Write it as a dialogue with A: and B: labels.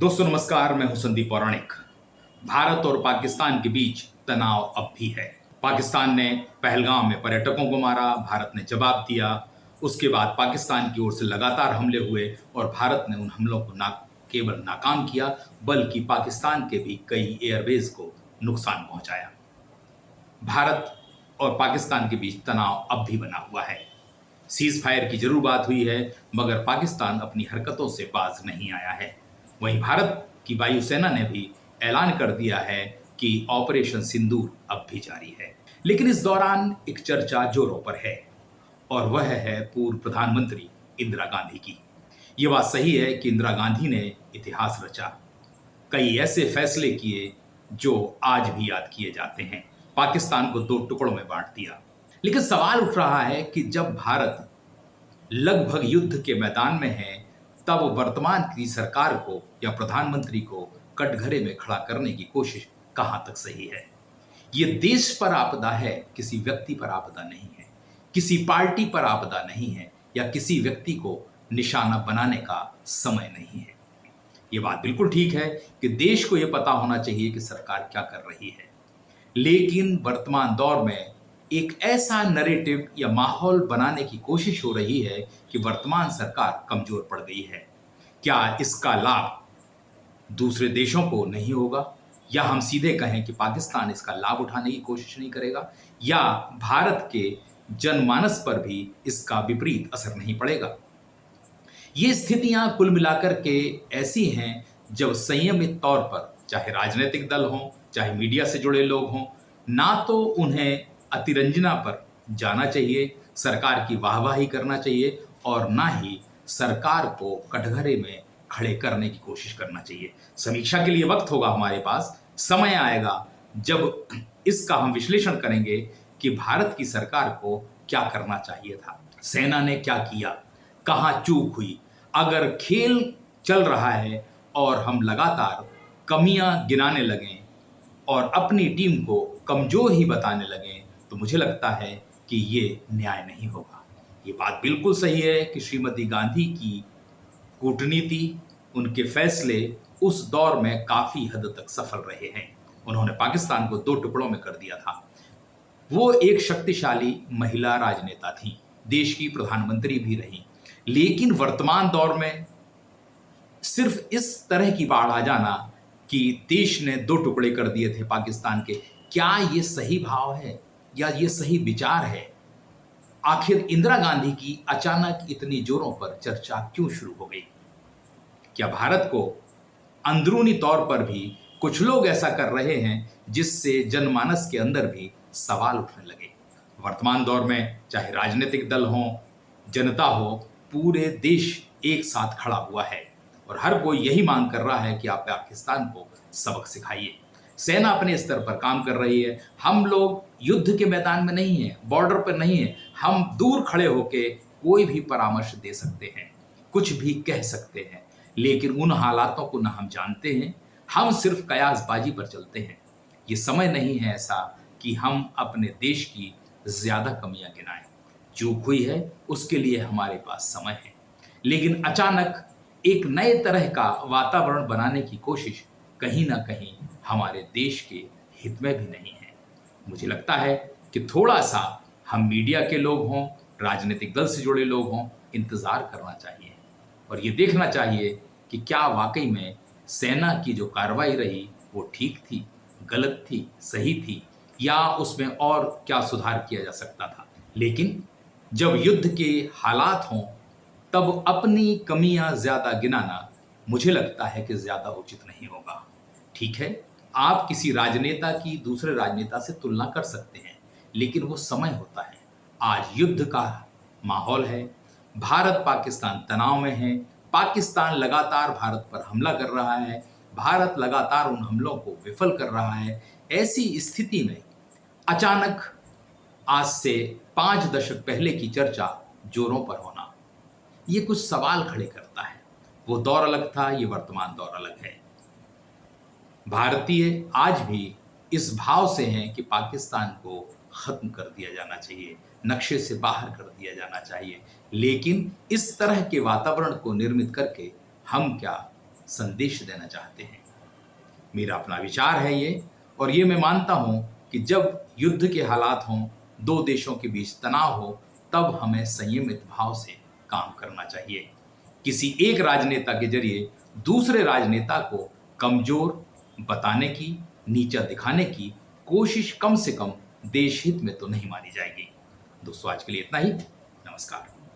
A: दोस्तों नमस्कार, मैं हूं संदीप पौराणिक। भारत और पाकिस्तान के बीच तनाव अब भी है। पाकिस्तान ने पहलगाम में पर्यटकों को मारा, भारत ने जवाब दिया। उसके बाद पाकिस्तान की ओर से लगातार हमले हुए और भारत ने उन हमलों को ना केवल नाकाम किया बल्कि पाकिस्तान के भी कई एयरबेस को नुकसान पहुंचाया। भारत और पाकिस्तान के बीच तनाव अब भी बना हुआ है। सीज फायर की जरूर बात हुई है, मगर पाकिस्तान अपनी हरकतों से बाज नहीं आया है। वहीं भारत की वायुसेना ने भी ऐलान कर दिया है कि ऑपरेशन सिंदूर अब भी जारी है। लेकिन इस दौरान एक चर्चा जोरों पर है और वह है पूर्व प्रधानमंत्री इंदिरा गांधी की। ये बात सही है कि इंदिरा गांधी ने इतिहास रचा, कई ऐसे फैसले किए जो आज भी याद किए जाते हैं। पाकिस्तान को दो टुकड़ों में बांट दिया। लेकिन सवाल उठ रहा है कि जब भारत लगभग युद्ध के मैदान में है, तब वर्तमान की सरकार को या प्रधानमंत्री को कटघरे में खड़ा करने की कोशिश कहां तक सही है। यह देश पर आपदा है, किसी व्यक्ति पर आपदा नहीं है, किसी पार्टी पर आपदा नहीं है या किसी व्यक्ति को निशाना बनाने का समय नहीं है। यह बात बिल्कुल ठीक है कि देश को यह पता होना चाहिए कि सरकार क्या कर रही है। लेकिन वर्तमान दौर में एक ऐसा नैरेटिव या माहौल बनाने की कोशिश हो रही है कि वर्तमान सरकार कमजोर पड़ गई है। क्या इसका लाभ दूसरे देशों को नहीं होगा, या हम सीधे कहें कि पाकिस्तान इसका लाभ उठाने की कोशिश नहीं करेगा, या भारत के जनमानस पर भी इसका विपरीत असर नहीं पड़ेगा। ये स्थितियां कुल मिलाकर के ऐसी हैं जब संयमित तौर पर चाहे राजनीतिक दल हों, चाहे मीडिया से जुड़े लोग हों, ना तो उन्हें अतिरंजना पर जाना चाहिए, सरकार की वाहवाही करना चाहिए, और ना ही सरकार को कटघरे में खड़े करने की कोशिश करना चाहिए। समीक्षा के लिए वक्त होगा हमारे पास, समय आएगा जब इसका हम विश्लेषण करेंगे कि भारत की सरकार को क्या करना चाहिए था, सेना ने क्या किया, कहां चूक हुई। अगर खेल चल रहा है और हम लगातार कमियां गिनाने लगें और अपनी टीम को कमजोर ही बताने लगें, तो मुझे लगता है कि ये न्याय नहीं होगा। ये बात बिल्कुल सही है कि श्रीमती गांधी की कूटनीति, उनके फैसले उस दौर में काफी हद तक सफल रहे हैं। उन्होंने पाकिस्तान को दो टुकड़ों में कर दिया था। वो एक शक्तिशाली महिला राजनेता थी, देश की प्रधानमंत्री भी रही। लेकिन वर्तमान दौर में सिर्फ इस तरह की बाढ़ आ जाना कि देश ने दो टुकड़े कर दिए थे पाकिस्तान के, क्या ये सही भाव है या ये सही विचार है? आखिर इंदिरा गांधी की अचानक इतनी जोरों पर चर्चा क्यों शुरू हो गई? क्या भारत को अंदरूनी तौर पर भी कुछ लोग ऐसा कर रहे हैं जिससे जनमानस के अंदर भी सवाल उठने लगे? वर्तमान दौर में चाहे राजनीतिक दल हो, जनता हो, पूरे देश एक साथ खड़ा हुआ है और हर कोई यही मांग कर रहा है कि आप पाकिस्तान को सबक सिखाइए। सेना अपने स्तर पर काम कर रही है। हम लोग युद्ध के मैदान में नहीं है, बॉर्डर पर नहीं है। हम दूर खड़े होके कोई भी परामर्श दे सकते हैं, कुछ भी कह सकते हैं, लेकिन उन हालातों को ना हम जानते हैं। हम सिर्फ कयासबाजी पर चलते हैं। ये समय नहीं है ऐसा कि हम अपने देश की ज्यादा कमियां गिनाएं। चूक हुई है उसके लिए हमारे पास समय है, लेकिन अचानक एक नए तरह का वातावरण बनाने की कोशिश कहीं ना कहीं हमारे देश के हित में भी नहीं है। मुझे लगता है कि थोड़ा सा हम मीडिया के लोग हों, राजनीतिक दल से जुड़े लोग हों, इंतजार करना चाहिए और ये देखना चाहिए कि क्या वाकई में सेना की जो कार्रवाई रही वो ठीक थी, गलत थी, सही थी, या उसमें और क्या सुधार किया जा सकता था। लेकिन जब युद्ध के हालात हों तब अपनी कमियां ज्यादा गिनाना मुझे लगता है कि ज्यादा उचित नहीं होगा। ठीक है, आप किसी राजनेता की दूसरे राजनेता से तुलना कर सकते हैं, लेकिन वो समय होता है। आज युद्ध का माहौल है, भारत पाकिस्तान तनाव में है, पाकिस्तान लगातार भारत पर हमला कर रहा है, भारत लगातार उन हमलों को विफल कर रहा है। ऐसी स्थिति में अचानक आज से 5 दशक पहले की चर्चा जोरों पर होना, ये कुछ सवाल खड़े करता है। वो दौर अलग था, ये वर्तमान दौर अलग है। भारतीय आज भी इस भाव से हैं कि पाकिस्तान को खत्म कर दिया जाना चाहिए, नक्शे से बाहर कर दिया जाना चाहिए। लेकिन इस तरह के वातावरण को निर्मित करके हम क्या संदेश देना चाहते हैं। मेरा अपना विचार है ये, और ये मैं मानता हूं कि जब युद्ध के हालात हों, दो देशों के बीच तनाव हो, तब हमें संयमित भाव से काम करना चाहिए। किसी एक राजनेता के जरिए दूसरे राजनेता को कमजोर बताने की, नीचा दिखाने की कोशिश कम से कम देश हित में तो नहीं मानी जाएगी। दोस्तों, आज के लिए इतना ही। नमस्कार।